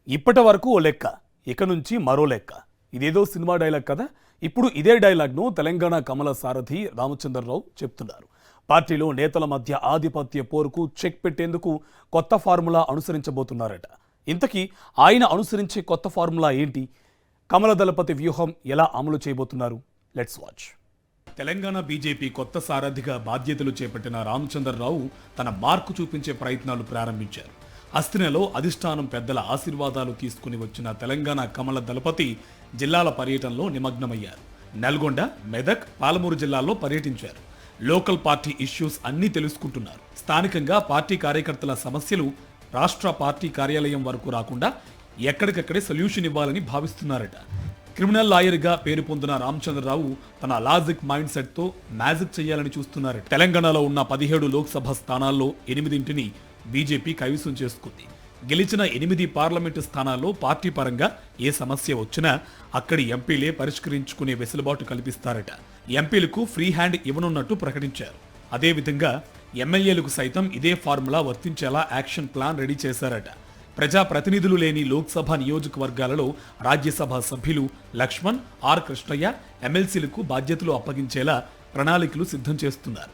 ఇప్పటి వరకు ఓ లెక్క, ఇక నుంచి మరో లెక్క. ఇదేదో సినిమా డైలాగ్ కదా. ఇప్పుడు ఇదే డైలాగ్ను తెలంగాణ కమల సారథి రామచంద్రరావు చెప్తున్నారు. పార్టీలో నేతల మధ్య ఆధిపత్య పోరుకు చెక్ పెట్టేందుకు కొత్త ఫార్ములా అనుసరించబోతున్నారట. ఇంతకీ ఆయన అనుసరించే కొత్త ఫార్ములా ఏంటి? కమల దళపతి వ్యూహం ఎలా అమలు చేయబోతున్నారు? Let's watch. తెలంగాణ బీజేపీ కొత్త సారథిగా బాధ్యతలు చేపట్టిన రామచంద్రరావు తన మార్కు చూపించే ప్రయత్నాలు ప్రారంభించారు. హస్తినలో అధిష్టానం పెద్దల ఆశీర్వాదాలు తీసుకుని వచ్చిన తెలంగాణ కమల దళపతి జిల్లాల పర్యటనలో నిమగ్నమయ్యారు. నల్గొండ, మెదక్, పాలమూరు జిల్లాల్లో పర్యటించారు. లోకల్ పార్టీ ఇష్యూస్ అన్నీ తెలుసుకుంటున్నారు. స్థానికంగా పార్టీ కార్యకర్తల సమస్యలు రాష్ట్ర పార్టీ కార్యాలయం వరకు రాకుండా ఎక్కడికక్కడే సొల్యూషన్ ఇవ్వాలని భావిస్తున్నారట. క్రిమినల్ లాయర్గా పేరు పొందిన రామచంద్రరావు తన లాజిక్ మైండ్ సెట్తో మ్యాజిక్ చేయాలని చూస్తున్నారట. తెలంగాణలో ఉన్న 17 లోక్సభ స్థానాల్లో 8ంటిని బీజేపీ కైవసం చేసుకుంది. గెలిచిన 8 పార్లమెంటు స్థానాల్లో పార్టీ పరంగా ఏ సమస్య వచ్చినా అక్కడి ఎంపీలే పరిష్కరించుకునే వెసులుబాటు కల్పిస్తారట. ఎంపీలకు ఫ్రీ హ్యాండ్ ఇవ్వనున్నట్టు ప్రకటించారు. అదేవిధంగా ఎమ్మెల్యేలకు సైతం ఇదే ఫార్ములా వర్తించేలా యాక్షన్ ప్లాన్ రెడీ చేశారట. ప్రజా ప్రతినిధులు లేని లోక్సభ నియోజకవర్గాలలో రాజ్యసభ సభ్యులు లక్ష్మణ్, ఆర్ కృష్ణయ్య ఎమ్మెల్సీలకు బాధ్యతలు అప్పగించేలా ప్రణాళికలు సిద్ధం చేస్తున్నారు.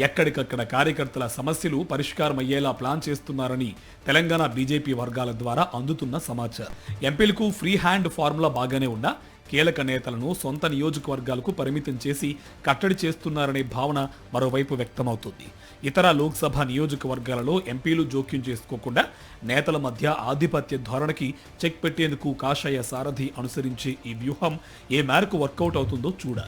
ఎక్కడికక్కడ కార్యకర్తల సమస్యలు పరిష్కారం అయ్యేలా ప్లాన్ చేస్తున్నారని తెలంగాణ బీజేపీ వర్గాల ద్వారా అందుతున్న సమాచారం. ఎంపీలకు ఫ్రీ హ్యాండ్ ఫార్ములా బాగానే ఉన్నా కీలక నేతలను సొంత నియోజకవర్గాలకు పరిమితం చేసి కట్టడి చేస్తున్నారనే భావన మరోవైపు వ్యక్తమవుతుంది. ఇతర లోక్సభ నియోజకవర్గాలలో ఎంపీలు జోక్యం చేసుకోకుండా నేతల మధ్య ఆధిపత్య ధోరణికి చెక్ పెట్టేందుకు కాషాయ సారథి అనుసరించే ఈ వ్యూహం ఏ మేరకు వర్కౌట్ అవుతుందో చూడాలి.